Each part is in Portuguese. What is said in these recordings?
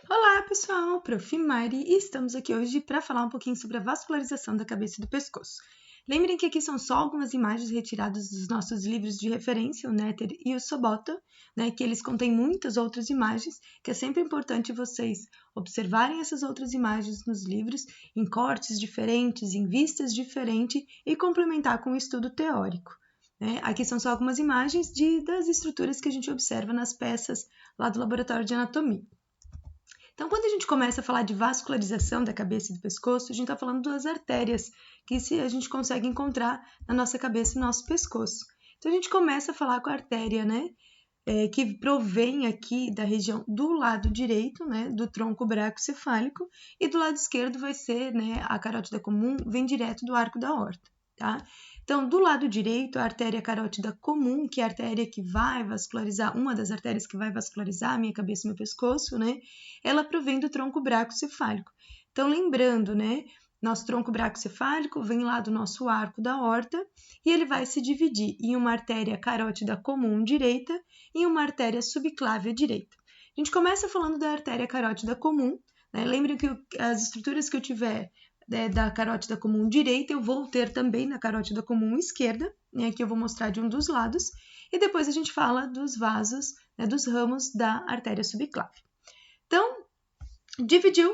Olá pessoal, Prof. Mari, e estamos aqui hoje para falar um pouquinho sobre a vascularização da cabeça e do pescoço. Lembrem que aqui são só algumas imagens retiradas dos nossos livros de referência, o Netter e o Sobota, que eles contêm muitas outras imagens, que é sempre importante vocês observarem essas outras imagens nos livros, em cortes diferentes, em vistas diferentes e complementar com o estudo teórico. Aqui são só algumas imagens das estruturas que a gente observa nas peças lá do laboratório de anatomia. Então, quando a gente começa a falar de vascularização da cabeça e do pescoço, a gente está falando das artérias que a gente consegue encontrar na nossa cabeça e no nosso pescoço. Então, a gente começa a falar com a artéria, que provém aqui da região do lado direito, do tronco brachocefálico, e do lado esquerdo vai ser, a carótida comum, vem direto do arco da aorta, tá? Então, do lado direito, a artéria carótida comum, que é a artéria que vai vascularizar, uma das artérias que vai vascularizar a minha cabeça e meu pescoço, ela provém do tronco brachocefálico. Então, lembrando, nosso tronco brachocefálico vem lá do nosso arco da aorta e ele vai se dividir em uma artéria carótida comum direita e uma artéria subclávia direita. A gente começa falando da artéria carótida comum, Lembrem que as estruturas que eu tiver da carótida comum direita, eu vou ter também na carótida comum esquerda, que eu vou mostrar de um dos lados, e depois a gente fala dos vasos, dos ramos da artéria subclávia. Então, dividiu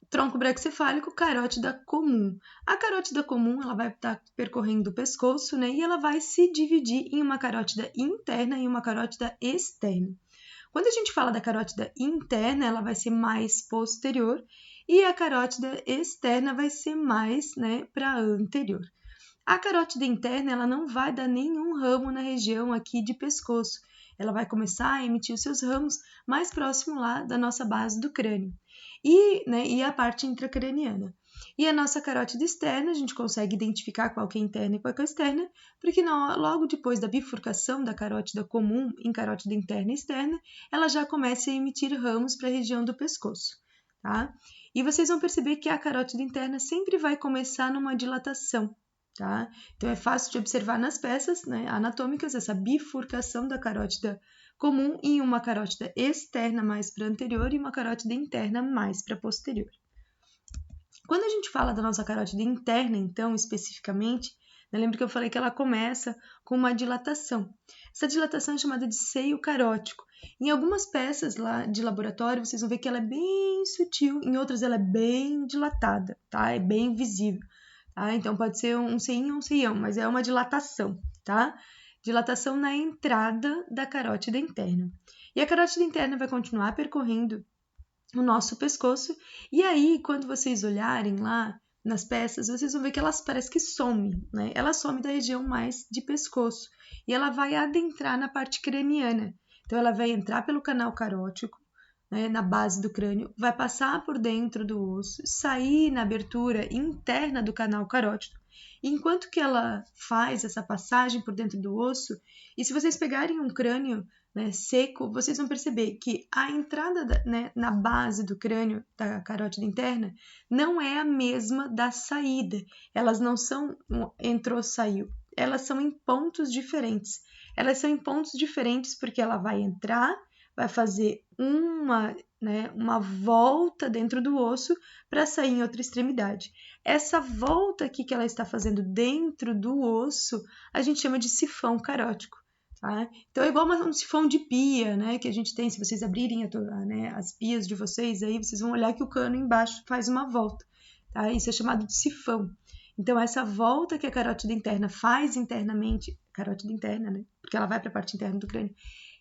tronco brachocefálico, carótida comum. A carótida comum, ela vai estar percorrendo o pescoço, e ela vai se dividir em uma carótida interna e uma carótida externa. Quando a gente fala da carótida interna, ela vai ser mais posterior e a carótida externa vai ser mais, para anterior. A carótida interna, ela não vai dar nenhum ramo na região aqui de pescoço. Ela vai começar a emitir os seus ramos mais próximo lá da nossa base do crânio. E a parte intracraniana. E a nossa carótida externa, a gente consegue identificar qual que é interna e qual que é externa, porque logo depois da bifurcação da carótida comum em carótida interna e externa, ela já começa a emitir ramos para a região do pescoço, tá? E vocês vão perceber que a carótida interna sempre vai começar numa dilatação, tá? Então é fácil de observar nas peças, anatômicas, essa bifurcação da carótida comum em uma carótida externa mais para anterior e uma carótida interna mais para posterior. Quando a gente fala da nossa carótida interna, então, especificamente, lembra que eu falei que ela começa com uma dilatação. Essa dilatação é chamada de seio carótico. Em algumas peças lá de laboratório, vocês vão ver que ela é bem sutil, em outras ela é bem dilatada, tá? É bem visível, tá? Então, pode ser um seinho ou um seião, mas é uma dilatação, tá? Dilatação na entrada da carótida interna. E a carótida interna vai continuar percorrendo o nosso pescoço, e aí, quando vocês olharem lá nas peças, vocês vão ver que elas parecem que somem, Ela some da região mais de pescoço, e ela vai adentrar na parte craniana. Então, ela vai entrar pelo canal carótico, na base do crânio, vai passar por dentro do osso, sair na abertura interna do canal carótido. E enquanto que ela faz essa passagem por dentro do osso, e se vocês pegarem um crânio seco, vocês vão perceber que a entrada na base do crânio da carótida interna não é a mesma da saída. Elas não são entrou, saiu. Elas são em pontos diferentes. Elas são em pontos diferentes porque ela vai entrar, vai fazer uma volta dentro do osso para sair em outra extremidade. Essa volta aqui que ela está fazendo dentro do osso, a gente chama de sifão carótico. Tá? Então, é igual um sifão de pia, que a gente tem. Se vocês abrirem as pias de vocês, aí vocês vão olhar que o cano embaixo faz uma volta. Tá? Isso é chamado de sifão. Então, essa volta que a carótida interna faz internamente, carótida interna, porque ela vai para a parte interna do crânio,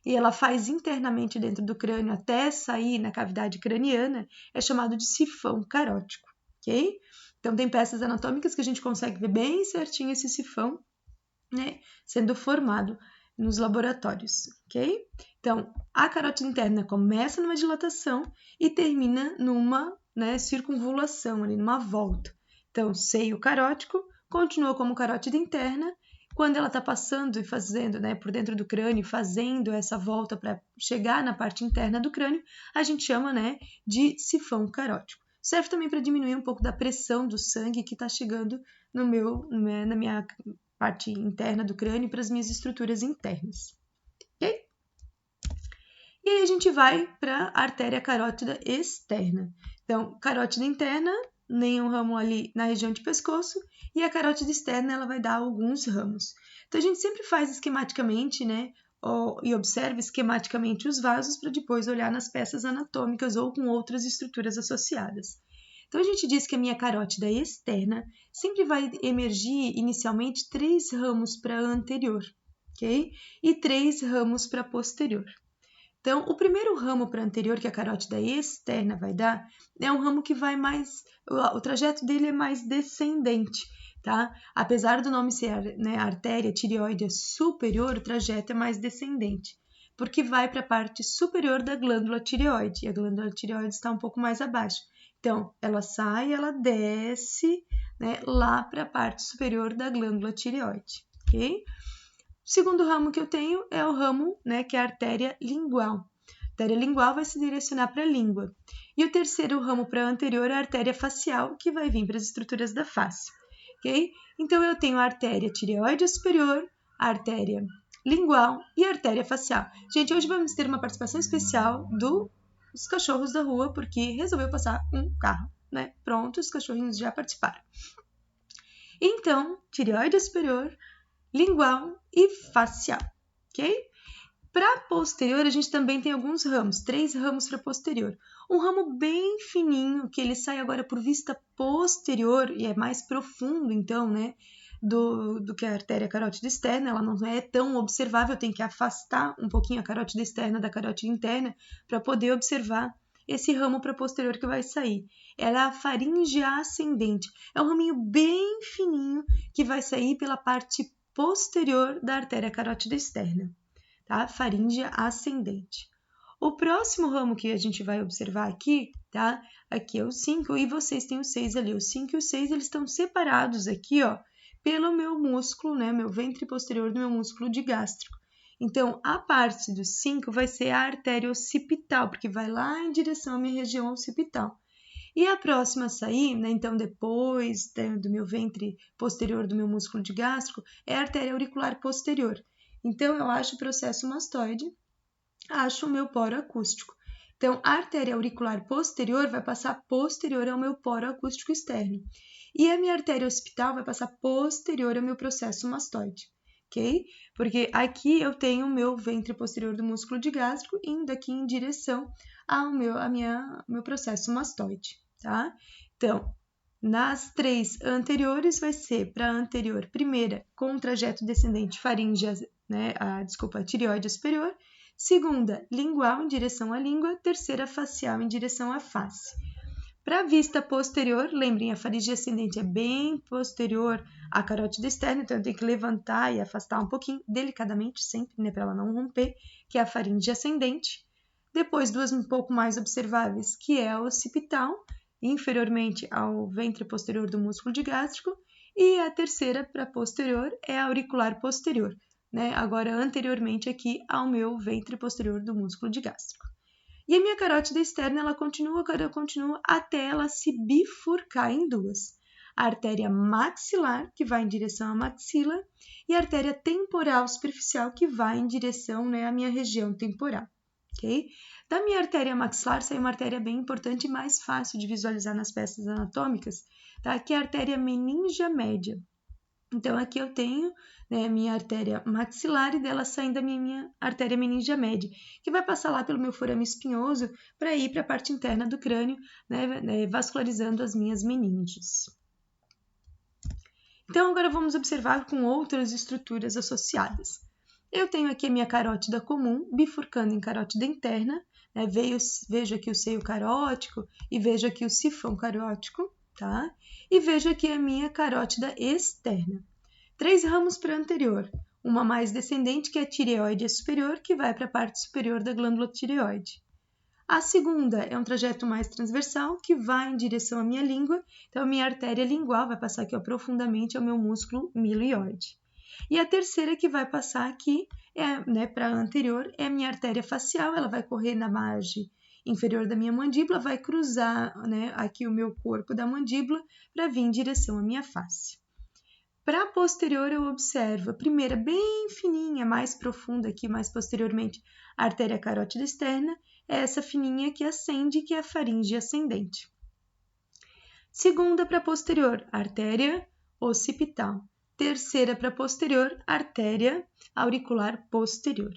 e ela faz internamente dentro do crânio até sair na cavidade craniana, é chamado de sifão carótico, ok? Então, tem peças anatômicas que a gente consegue ver bem certinho esse sifão, sendo formado nos laboratórios, ok? Então, a carótida interna começa numa dilatação e termina numa circunvulação, ali, numa volta. Então, seio carótico continua como carótida interna. Quando ela está passando e fazendo, por dentro do crânio, fazendo essa volta para chegar na parte interna do crânio, a gente chama, de sifão carótico. Serve também para diminuir um pouco da pressão do sangue que está chegando na minha parte interna do crânio para as minhas estruturas internas. Ok? E aí a gente vai para a artéria carótida externa. Então, carótida interna, nenhum ramo ali na região de pescoço, e a carótida externa ela vai dar alguns ramos. Então, a gente sempre faz esquematicamente, né? E observa esquematicamente os vasos para depois olhar nas peças anatômicas ou com outras estruturas associadas. Então, a gente diz que a minha carótida externa sempre vai emergir inicialmente 3 ramos para anterior, ok? E 3 ramos para posterior. Então, o primeiro ramo para anterior que a carótida externa vai dar é um ramo que vai mais, o trajeto dele é mais descendente, tá? Apesar do nome ser, né, artéria tireoide superior, o trajeto é mais descendente, porque vai para a parte superior da glândula tireoide, e a glândula tireoide está um pouco mais abaixo. Então, ela sai, ela desce, né, lá para a parte superior da glândula tireoide, ok? O segundo ramo que eu tenho é o ramo, né, que é a artéria lingual. A artéria lingual vai se direcionar para a língua. E o terceiro ramo para anterior é a artéria facial, que vai vir para as estruturas da face, ok? Então, eu tenho a artéria tireoide superior, a artéria lingual e a artéria facial. Gente, hoje vamos ter uma participação especial dos cachorros da rua, porque resolveu passar um carro, né? Pronto, os cachorrinhos já participaram. Então, tireoide superior, lingual e facial, ok? Para posterior, a gente também tem alguns ramos, 3 ramos para posterior. Um ramo bem fininho, que ele sai agora por vista posterior e é mais profundo, então, né, do que a artéria carótida externa, ela não é tão observável, tem que afastar um pouquinho a carótida externa da carótida interna para poder observar esse ramo para posterior que vai sair. Ela é a faringe ascendente, é um raminho bem fininho que vai sair pela parte posterior da artéria carótida externa, tá? Faringe ascendente. O próximo ramo que a gente vai observar aqui, tá? Aqui é o 5 e vocês têm o 6 ali. O 5 e o 6, eles estão separados aqui, ó, pelo meu músculo, né? Meu ventre posterior do meu músculo digástrico. Então, a parte do 5 vai ser a artéria occipital, porque vai lá em direção à minha região occipital. E a próxima a sair, né, então depois do meu ventre posterior do meu músculo digástrico, é a artéria auricular posterior. Então, eu acho o processo mastoide, acho o meu poro acústico. Então, a artéria auricular posterior vai passar posterior ao meu poro acústico externo. E a minha artéria occipital vai passar posterior ao meu processo mastoide, ok? Porque aqui eu tenho o meu ventre posterior do músculo digástrico indo aqui em direção ao meu processo mastoide, tá? Então, nas 3 anteriores vai ser para a anterior primeira com trajeto descendente faringe, né, a tireoide superior, segunda lingual em direção à língua, terceira facial em direção à face. Para a vista posterior, lembrem, a faringe ascendente é bem posterior à carótida externa, então eu tenho que levantar e afastar um pouquinho, delicadamente sempre, né, para ela não romper, que é a faringe ascendente. Depois, 2 um pouco mais observáveis, que é a occipital, inferiormente ao ventre posterior do músculo digástrico, e a terceira, para posterior, é a auricular posterior, né? Agora, anteriormente aqui ao meu ventre posterior do músculo digástrico. E a minha carótida externa, ela continua até ela se bifurcar em 2. A artéria maxilar, que vai em direção à maxila, e a artéria temporal superficial, que vai em direção, né, à minha região temporal, ok? Da minha artéria maxilar sai uma artéria bem importante e mais fácil de visualizar nas peças anatômicas, tá? Que é a artéria meningia média. Então, aqui eu tenho, né, minha artéria maxilar e dela saindo a minha artéria meningia média, que vai passar lá pelo meu forame espinhoso para ir para a parte interna do crânio, né, vascularizando as minhas meninges. Então, agora vamos observar com outras estruturas associadas. Eu tenho aqui a minha carótida comum, bifurcando em carótida interna, né, vejo aqui o seio carótico e vejo aqui o sifão carótico, tá? E vejo aqui a minha carótida externa. 3 ramos para anterior, uma mais descendente, que é a tireoide superior, que vai para a parte superior da glândula tireoide. A segunda é um trajeto mais transversal, que vai em direção à minha língua, então a minha artéria lingual vai passar aqui, ó, profundamente ao meu músculo milioide. E a terceira que vai passar aqui, né, para a anterior, é a minha artéria facial, ela vai correr na margem inferior da minha mandíbula, vai cruzar, né, aqui o meu corpo da mandíbula para vir em direção à minha face. Para posterior, eu observo a primeira bem fininha, mais profunda aqui, mais posteriormente, a artéria carótida externa, é essa fininha que ascende, que é a faringe ascendente. Segunda para posterior, artéria occipital. Terceira para posterior, artéria auricular posterior.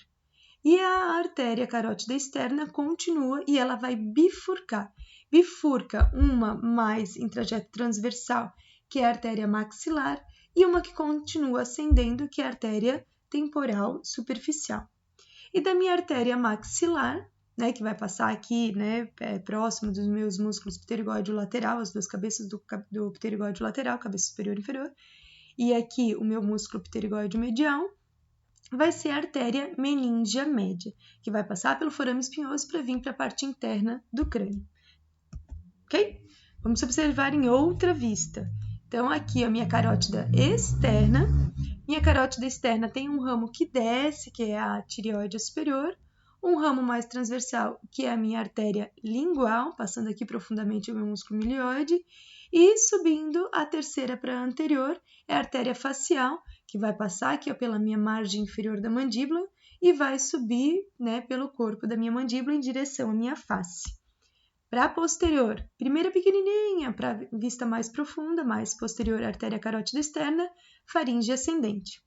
E a artéria carótida externa continua e ela vai bifurcar. Bifurca uma mais em trajeto transversal, que é a artéria maxilar, e uma que continua ascendendo, que é a artéria temporal superficial. E da minha artéria maxilar, né, que vai passar aqui, né, próximo dos meus músculos pterigóide lateral, as duas cabeças do pterigóide lateral, cabeça superior e inferior, e aqui o meu músculo pterigóide medial, vai ser a artéria meníngea média, que vai passar pelo forame espinhoso para vir para a parte interna do crânio. Ok? Vamos observar em outra vista. Então, aqui a minha carótida externa. Minha carótida externa tem um ramo que desce, que é a tireoide superior, um ramo mais transversal, que é a minha artéria lingual, passando aqui profundamente o meu músculo milioide, e subindo a terceira para a anterior, é a artéria facial, que vai passar aqui pela minha margem inferior da mandíbula e vai subir, né, pelo corpo da minha mandíbula em direção à minha face. Para posterior, primeira pequenininha, para vista mais profunda, mais posterior, artéria carótida externa, faringe ascendente.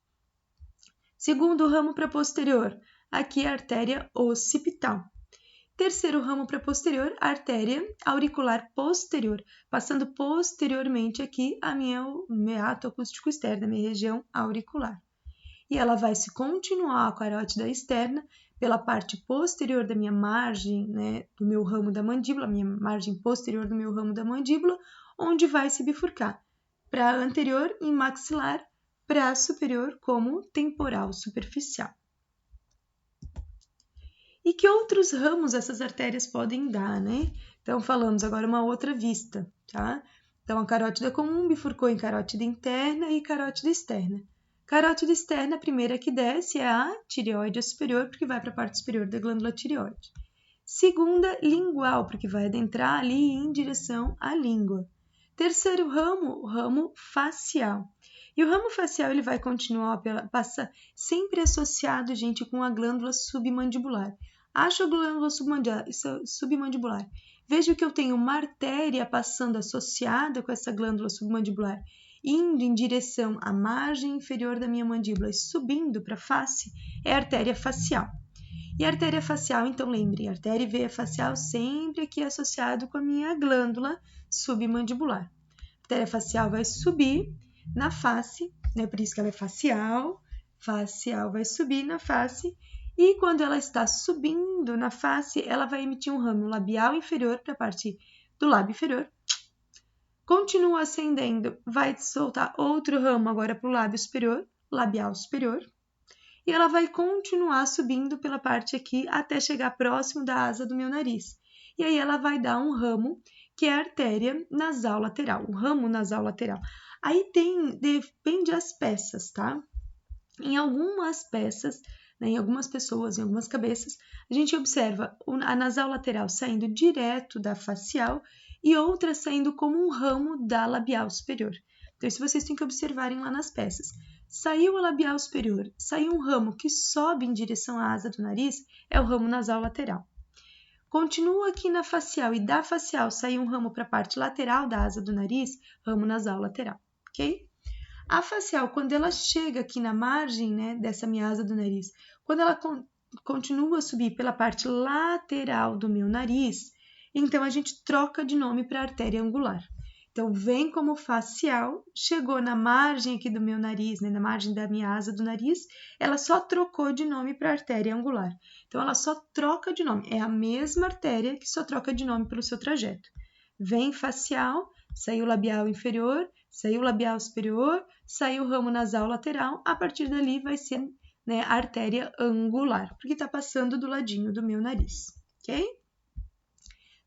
Segundo ramo para posterior, aqui a artéria occipital. Terceiro ramo para posterior, artéria auricular posterior, passando posteriormente aqui a meu meato acústico externo, a minha região auricular. E ela vai se continuar a carótida externa pela parte posterior da minha margem, né, do meu ramo da mandíbula, minha margem posterior do meu ramo da mandíbula, onde vai se bifurcar para anterior em maxilar, para superior como temporal superficial. E que outros ramos essas artérias podem dar, né? Então, falamos agora uma outra vista, tá? Então, a carótida comum bifurcou em carótida interna e carótida externa. Carótida externa, a primeira que desce é a tireoide superior, porque vai para a parte superior da glândula tireoide. Segunda, lingual, porque vai adentrar ali em direção à língua. Terceiro ramo, o ramo facial. E o ramo facial ele vai continuar, passa sempre associado, gente, com a glândula submandibular. Acho a glândula submandibular. Veja que eu tenho uma artéria passando associada com essa glândula submandibular, indo em direção à margem inferior da minha mandíbula e subindo para a face, é a artéria facial. E a artéria facial, então lembre, artéria e veia facial sempre aqui associado com a minha glândula submandibular. A artéria facial vai subir na face, né? Por isso que ela é facial vai subir na face, e quando ela está subindo na face, ela vai emitir um ramo labial inferior para a parte do lábio inferior. Continua ascendendo, vai soltar outro ramo agora para o lábio superior, labial superior, e ela vai continuar subindo pela parte aqui até chegar próximo da asa do meu nariz. E aí ela vai dar um ramo, que é a artéria nasal lateral, o ramo nasal lateral. Aí depende das peças, tá? Em algumas peças, né, em algumas pessoas, em algumas cabeças, a gente observa a nasal lateral saindo direto da facial e outra saindo como um ramo da labial superior. Então, isso vocês têm que observarem lá nas peças. Saiu a labial superior, saiu um ramo que sobe em direção à asa do nariz, é o ramo nasal lateral. Continua aqui na facial e da facial saiu um ramo para a parte lateral da asa do nariz, ramo nasal lateral, ok? A facial, quando ela chega aqui na margem, né, dessa minha asa do nariz, quando ela continua a subir pela parte lateral do meu nariz, então a gente troca de nome para artéria angular. Então, vem como facial, chegou na margem aqui do meu nariz, né, na margem da minha asa do nariz, ela só trocou de nome para artéria angular. Então, ela só troca de nome, é a mesma artéria que só troca de nome pelo seu trajeto. Vem facial, saiu labial inferior, saiu labial superior, saiu o ramo nasal lateral, a partir dali vai ser, né, a artéria angular, porque está passando do ladinho do meu nariz, ok?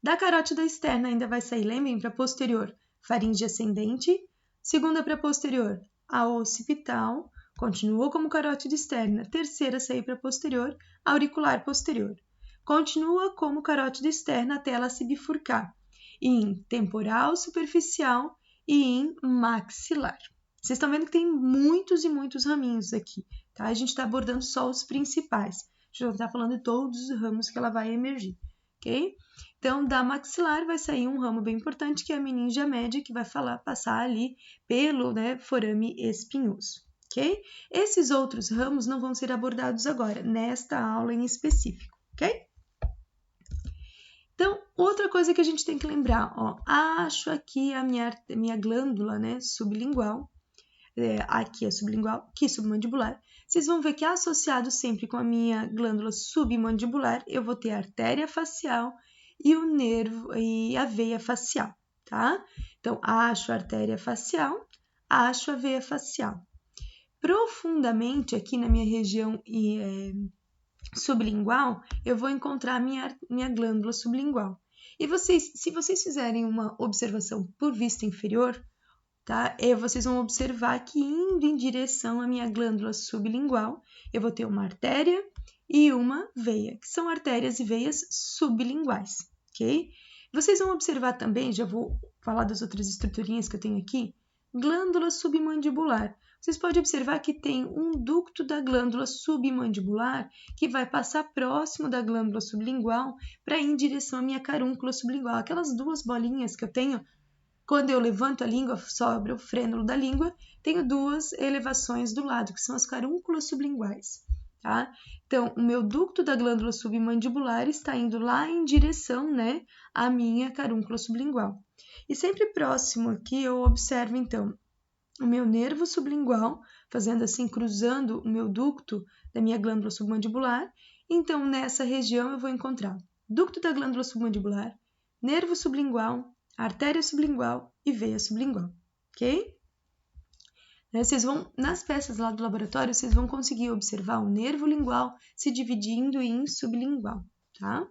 Da carótida externa ainda vai sair, lembrem, para posterior, faringe ascendente, segunda para posterior, a occipital, continua como carótida externa, terceira sair para posterior, auricular posterior. Continua como carótida externa até ela se bifurcar em temporal superficial e em maxilar. Vocês estão vendo que tem muitos e muitos raminhos aqui, tá? A gente está abordando só os principais. A gente não está falando de todos os ramos que ela vai emergir, ok? Então, da maxilar vai sair um ramo bem importante, que é a meningia média, que vai passar ali pelo, né, forame espinhoso, ok? Esses outros ramos não vão ser abordados agora, nesta aula em específico, ok? Então, outra coisa que a gente tem que lembrar, ó, acho aqui a minha glândula, né, sublingual, aqui é sublingual, aqui é submandibular. Vocês vão ver que associado sempre com a minha glândula submandibular, eu vou ter a artéria facial e o nervo e a veia facial, tá? Então, acho a artéria facial, acho a veia facial. Profundamente aqui na minha região sublingual, eu vou encontrar a minha glândula sublingual. E se vocês fizerem uma observação por vista inferior, tá? Vocês vão observar que indo em direção à minha glândula sublingual, eu vou ter uma artéria e uma veia, que são artérias e veias sublinguais, ok? Vocês vão observar também, já vou falar das outras estruturinhas que eu tenho aqui, glândula submandibular. Vocês podem observar que tem um ducto da glândula submandibular que vai passar próximo da glândula sublingual para ir em direção à minha carúncula sublingual. Aquelas duas bolinhas que eu tenho, quando eu levanto a língua, sobre o frênulo da língua, tenho duas elevações do lado, que são as carúnculas sublinguais, tá? Então, o meu ducto da glândula submandibular está indo lá em direção, né, à minha carúncula sublingual. E sempre próximo aqui eu observo, então, o meu nervo sublingual, fazendo assim, cruzando o meu ducto da minha glândula submandibular. Então, nessa região eu vou encontrar ducto da glândula submandibular, nervo sublingual, artéria sublingual e veia sublingual, ok? Vocês vão, nas peças lá do laboratório, vocês vão conseguir observar o nervo lingual se dividindo em sublingual, tá?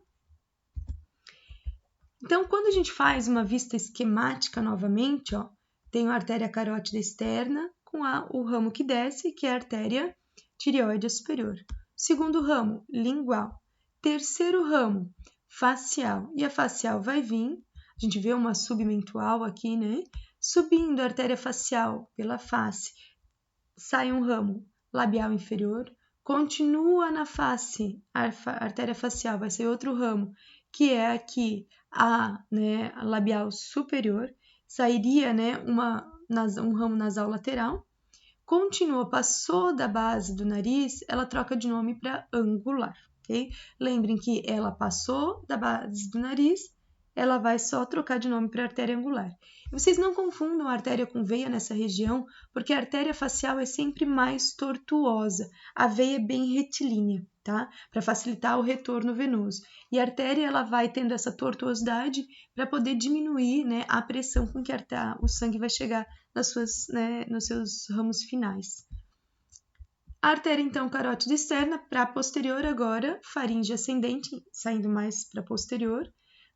Então, quando a gente faz uma vista esquemática novamente, ó, tenho a artéria carótida externa com o ramo que desce, que é a artéria tireoide superior. Segundo ramo, lingual. Terceiro ramo, facial. E a facial vai vir, a gente vê uma submentual aqui, né? Subindo a artéria facial pela face, sai um ramo labial inferior. Continua na face, a artéria facial vai ser outro ramo, que é aqui a labial superior. Sairia, né, um ramo nasal lateral, continua, passou da base do nariz, ela troca de nome para angular, ok? Lembrem que ela passou da base do nariz, ela vai só trocar de nome para artéria angular. E vocês não confundam a artéria com veia nessa região, porque a artéria facial é sempre mais tortuosa, a veia é bem retilínea, tá? Para facilitar o retorno venoso. E a artéria ela vai tendo essa tortuosidade para poder diminuir, né, a pressão com que o sangue vai chegar nos seus ramos finais. A artéria, então, carótida externa, para posterior agora, faringe ascendente, saindo mais para posterior.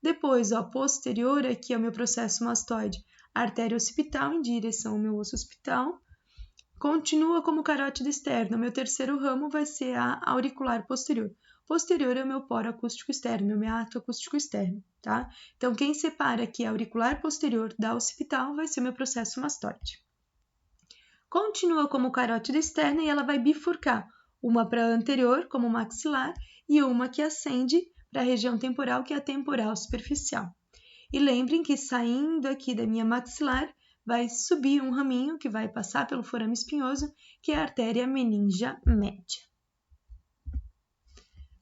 Depois, ó, posterior, aqui é o meu processo mastoide, artéria occipital em direção ao meu osso occipital. Continua como carótida externa. O meu terceiro ramo vai ser a auricular posterior. Posterior é o meu poro acústico externo, meu meato acústico externo, tá? Então, quem separa aqui a auricular posterior da occipital vai ser o meu processo mastoide. Continua como carótida externa e ela vai bifurcar, uma para anterior, como maxilar, e uma que ascende para a região temporal, que é a temporal superficial. E lembrem que saindo aqui da minha maxilar, vai subir um raminho que vai passar pelo forame espinhoso, que é a artéria meningia média.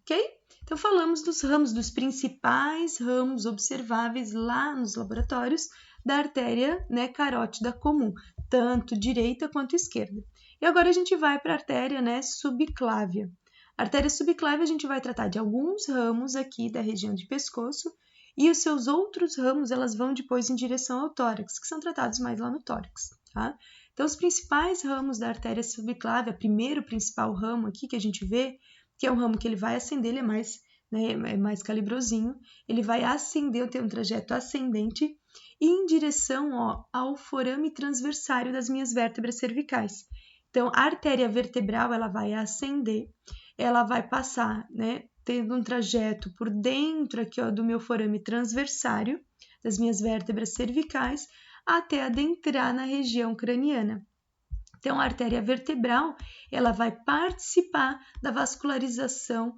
Ok? Então, falamos dos ramos, dos principais ramos observáveis lá nos laboratórios da artéria, né, carótida comum, tanto direita quanto esquerda. E agora a gente vai para a artéria, né, subclávia. A artéria subclávia a gente vai tratar de alguns ramos aqui da região de pescoço, e os seus outros ramos, elas vão depois em direção ao tórax, que são tratados mais lá no tórax, tá? Então, os principais ramos da artéria subclávia, primeiro principal ramo aqui que a gente vê, que é um ramo que ele vai ascender, ele é mais, né, é mais calibrosinho, ele vai ascender, tem um trajeto ascendente, e em direção, ó, ao forame transversário das minhas vértebras cervicais. Então, a artéria vertebral, ela vai ascender, ela vai passar, né, tendo um trajeto por dentro aqui, ó, do meu forame transversário, das minhas vértebras cervicais, até adentrar na região craniana. Então, a artéria vertebral, ela vai participar da vascularização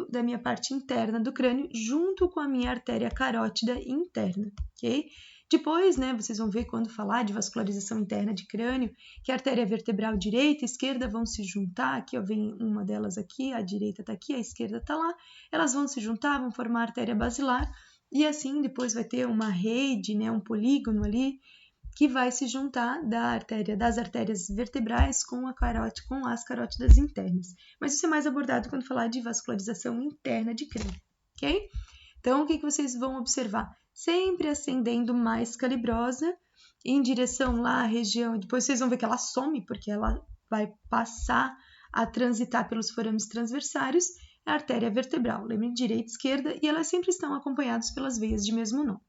da minha parte interna do crânio, junto com a minha artéria carótida interna, ok? Depois, né, vocês vão ver quando falar de vascularização interna de crânio, que a artéria vertebral direita e esquerda vão se juntar, aqui ó, vem uma delas aqui, a direita está aqui, a esquerda está lá, elas vão se juntar, vão formar a artéria basilar, e assim depois vai ter uma rede, né, um polígono ali, que vai se juntar das artérias vertebrais com as carótidas internas. Mas isso é mais abordado quando falar de vascularização interna de crânio, ok? Então, o que vocês vão observar? Sempre ascendendo mais calibrosa, em direção lá à região, depois vocês vão ver que ela some, porque ela vai passar a transitar pelos forames transversários, a artéria vertebral, lembrem, direita e esquerda, e elas sempre estão acompanhadas pelas veias de mesmo nome.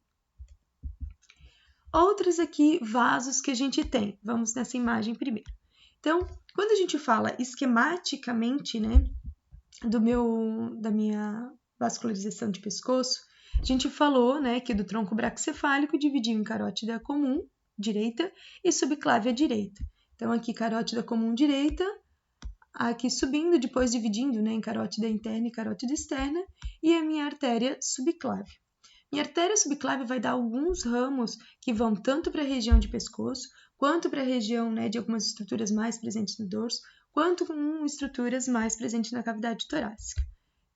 Outros aqui vasos que a gente tem. Vamos nessa imagem primeiro. Então, quando a gente fala esquematicamente, né, da minha vascularização de pescoço, a gente falou, né, que do tronco braquicefálico dividiu em carótida comum, direita, e subclávia direita. Então, aqui carótida comum direita, aqui subindo, depois dividindo, né, em carótida interna e carótida externa, e a minha artéria subclávia. Minha artéria subclávia vai dar alguns ramos que vão tanto para a região de pescoço, quanto para a região, né, de algumas estruturas mais presentes no dorso, quanto com estruturas mais presentes na cavidade torácica.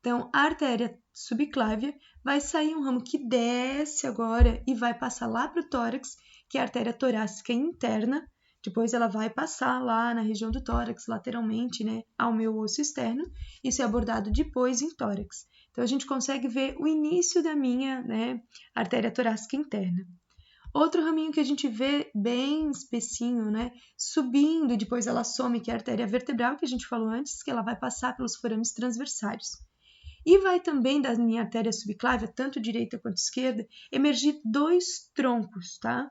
Então, a artéria subclávia vai sair um ramo que desce agora e vai passar lá para o tórax, que é a artéria torácica interna. Depois ela vai passar lá na região do tórax, lateralmente, né, ao meu osso externo. Isso é abordado depois em tórax. Então, a gente consegue ver o início da minha, né, artéria torácica interna. Outro raminho que a gente vê bem especinho, né, subindo e depois ela some, que é a artéria vertebral, que a gente falou antes, que ela vai passar pelos forames transversários. E vai também da minha artéria subclávia, tanto direita quanto esquerda, emergir dois troncos, tá?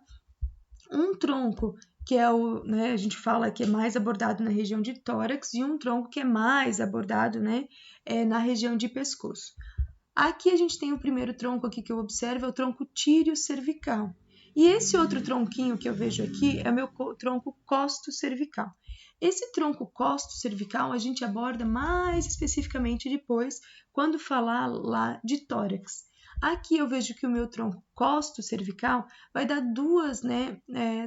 Um tronco que é né, a gente fala que é mais abordado na região de tórax, e um tronco que é mais abordado, né, na região de pescoço. Aqui a gente tem o primeiro tronco aqui que eu observo, é o tronco tírio-cervical. E esse outro tronquinho que eu vejo aqui é o meu tronco costo-cervical. Esse tronco costo-cervical a gente aborda mais especificamente depois, quando falar lá de tórax. Aqui eu vejo que o meu tronco costo-cervical vai dar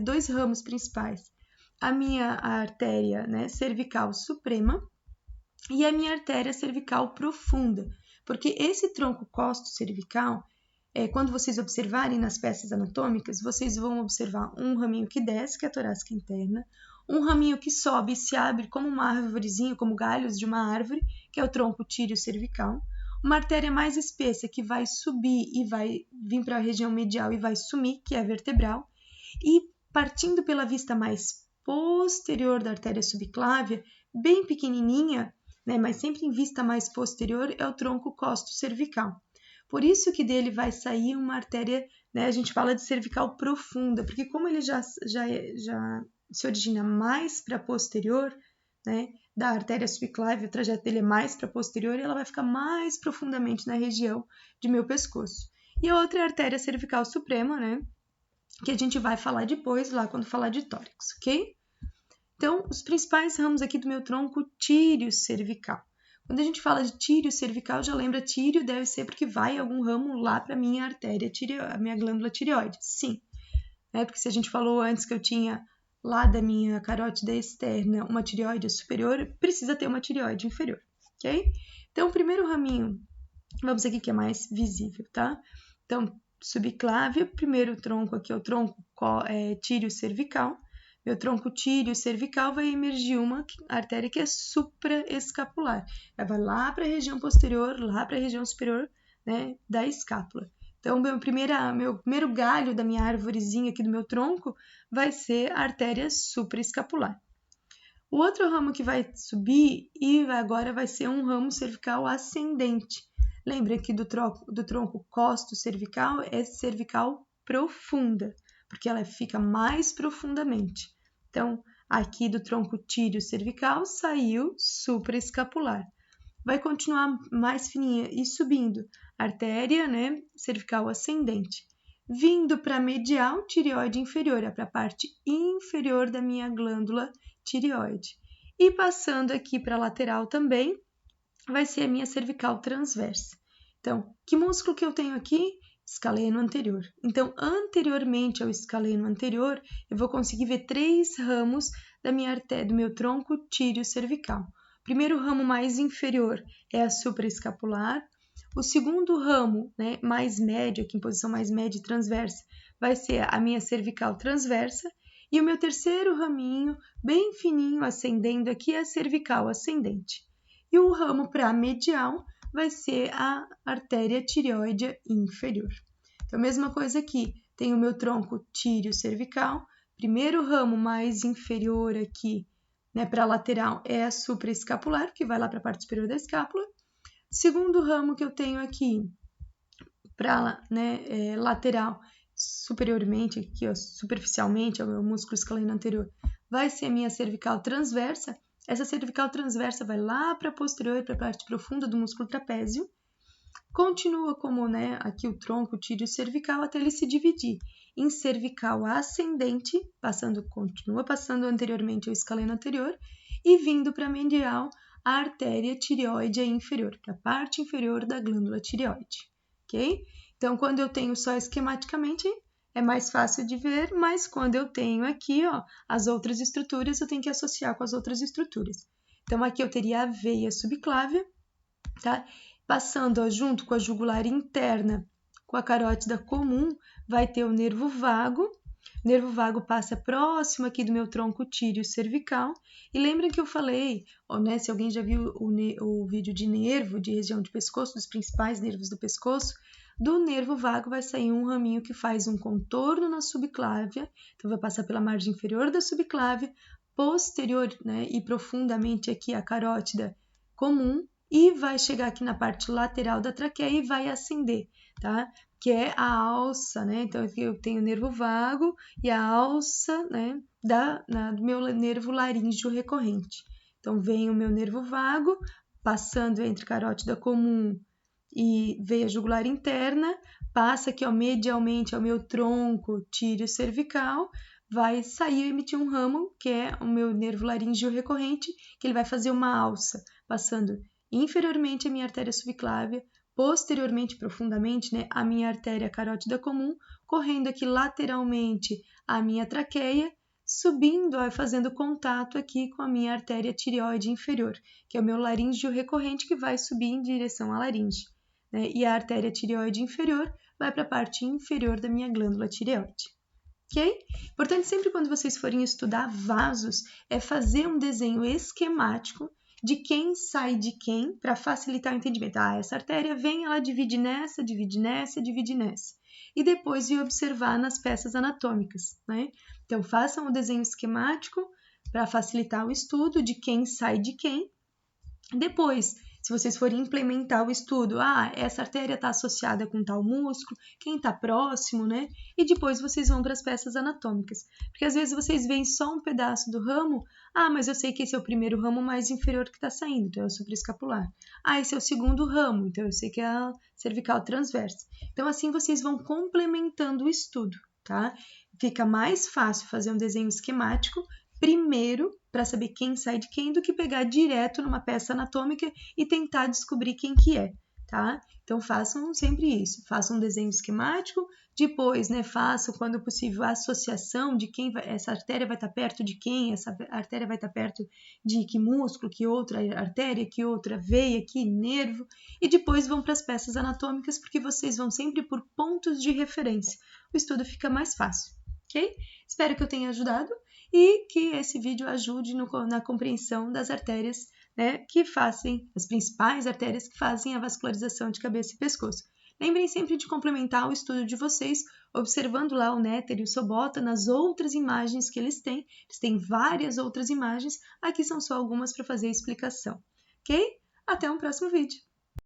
dois ramos principais. A minha artéria, né, cervical suprema e a minha artéria cervical profunda. Porque esse tronco costo-cervical, quando vocês observarem nas peças anatômicas, vocês vão observar um raminho que desce, que é a torácica interna, um raminho que sobe e se abre como uma árvorezinha, como galhos de uma árvore, que é o tronco tírio-cervical, uma artéria mais espessa que vai subir e vai vir para a região medial e vai sumir, que é a vertebral, e partindo pela vista mais posterior da artéria subclávia, bem pequenininha, né, mas sempre em vista mais posterior, é o tronco costo-cervical. Por isso que dele vai sair uma artéria, né, a gente fala de cervical profunda, porque como ele já se origina mais para posterior, né, da artéria subclávia, o trajeto dele é mais para posterior e ela vai ficar mais profundamente na região de meu pescoço. E a outra é a artéria cervical suprema, né, que a gente vai falar depois, lá quando falar de tórax, ok? Então, os principais ramos aqui do meu tronco tírio-cervical. Quando a gente fala de tírio-cervical, já lembra tírio, deve ser porque vai algum ramo lá para a minha artéria, a minha glândula tireoide. Sim, porque se a gente falou antes que eu tinha lá da minha carótida externa uma tireoide superior, precisa ter uma tireoide inferior, ok? Então, o primeiro raminho, vamos aqui que é mais visível, tá? Então, subclávia, primeiro tronco aqui é o tronco tírio-cervical. Meu tronco tírio-cervical vai emergir uma artéria que é supraescapular. Ela vai lá para a região posterior, lá para a região superior, né, da escápula. Então, meu primeiro galho da minha árvorezinha aqui do meu tronco vai ser a artéria supraescapular. O outro ramo que vai subir e agora vai ser um ramo cervical ascendente. Lembra que do tronco costo-cervical é cervical profunda, porque ela fica mais profundamente. Então, aqui do tronco tírio-cervical saiu supraescapular. Vai continuar mais fininha e subindo, artéria, né, cervical ascendente. Vindo para medial tireoide inferior, é para a parte inferior da minha glândula tireoide. E passando aqui para a lateral também, vai ser a minha cervical transversa. Então, que músculo que eu tenho aqui? Escaleno anterior. Então, anteriormente ao escaleno anterior, eu vou conseguir ver 3 ramos da minha artéria, do meu tronco tíreo cervical. O primeiro ramo mais inferior é a supraescapular. O segundo ramo, né, mais médio, aqui em posição mais média e transversa, vai ser a minha cervical transversa. E o meu terceiro raminho, bem fininho, ascendendo aqui, é a cervical ascendente. E o ramo para medial vai ser a artéria tireoide inferior. Então, mesma coisa aqui, tem o meu tronco tíreo cervical, primeiro ramo mais inferior aqui, né, para a lateral é a supraescapular, que vai lá para a parte superior da escápula. Segundo ramo que eu tenho aqui para, né, lateral, superiormente, aqui, ó, superficialmente, ao meu músculo escaleno anterior, vai ser a minha cervical transversa. Essa cervical transversa vai lá para a posterior, para a parte profunda do músculo trapézio. Continua como, né, aqui o tronco tíreo cervical até ele se dividir em cervical ascendente, continua passando anteriormente ao escaleno anterior e vindo para medial a artéria tireoide inferior, para a parte inferior da glândula tireoide, ok? Então, quando eu tenho só esquematicamente, é mais fácil de ver, mas quando eu tenho aqui, ó, as outras estruturas, eu tenho que associar com as outras estruturas. Então, aqui eu teria a veia subclávia, tá? Passando, ó, junto com a jugular interna, com a carótida comum, vai ter o nervo vago. O nervo vago passa próximo aqui do meu tronco tíreo cervical. E lembra que eu falei, ó, né, se alguém já viu o vídeo de nervo, de região de pescoço, dos principais nervos do pescoço, do nervo vago vai sair um raminho que faz um contorno na subclávia, então vai passar pela margem inferior da subclávia, posterior, né, e profundamente aqui a carótida comum, e vai chegar aqui na parte lateral da traqueia e vai ascender, tá? Que é a alça, né? Então aqui eu tenho o nervo vago e a alça, né, do meu nervo laríngeo recorrente. Então vem o meu nervo vago, passando entre carótida comum e veia jugular interna, passa aqui, ó, medialmente ao meu tronco tíreo cervical, vai sair e emitir um ramo, que é o meu nervo laríngeo recorrente, que ele vai fazer uma alça, passando inferiormente a minha artéria subclávia, posteriormente, profundamente, né, a minha artéria carótida comum, correndo aqui lateralmente a minha traqueia, subindo, ó, fazendo contato aqui com a minha artéria tireoide inferior, que é o meu laríngeo recorrente que vai subir em direção à laringe, né? E a artéria tireoide inferior vai para a parte inferior da minha glândula tireoide. Ok? Portanto, sempre quando vocês forem estudar vasos, é fazer um desenho esquemático de quem sai de quem para facilitar o entendimento. Ah, essa artéria vem, ela divide nessa, divide nessa, divide nessa. E depois ir observar nas peças anatômicas, né? Então, façam o desenho esquemático para facilitar o estudo de quem sai de quem. Depois, se vocês forem implementar o estudo, essa artéria está associada com tal músculo, quem está próximo, né? E depois vocês vão para as peças anatômicas. Porque às vezes vocês veem só um pedaço do ramo, mas eu sei que esse é o primeiro ramo mais inferior que está saindo, então é o supraescapular. Esse é o segundo ramo, então eu sei que é a cervical transversa. Então assim vocês vão complementando o estudo, tá? Fica mais fácil fazer um desenho esquemático primeiro para saber quem sai de quem do que pegar direto numa peça anatômica e tentar descobrir quem que é, tá? Então façam sempre isso, façam um desenho esquemático, depois, né, façam quando possível a associação de quem essa artéria vai estar perto de quem, essa artéria vai estar perto de que músculo, que outra artéria, que outra veia, que nervo, e depois vão para as peças anatômicas porque vocês vão sempre por pontos de referência. O estudo fica mais fácil, ok? Espero que eu tenha ajudado e que esse vídeo ajude na compreensão das artérias, né, que fazem, as principais artérias que fazem a vascularização de cabeça e pescoço. Lembrem sempre de complementar o estudo de vocês, observando lá o Néter e o Sobota nas outras imagens que eles têm. Eles têm várias outras imagens, aqui são só algumas para fazer a explicação, ok? Até um próximo vídeo!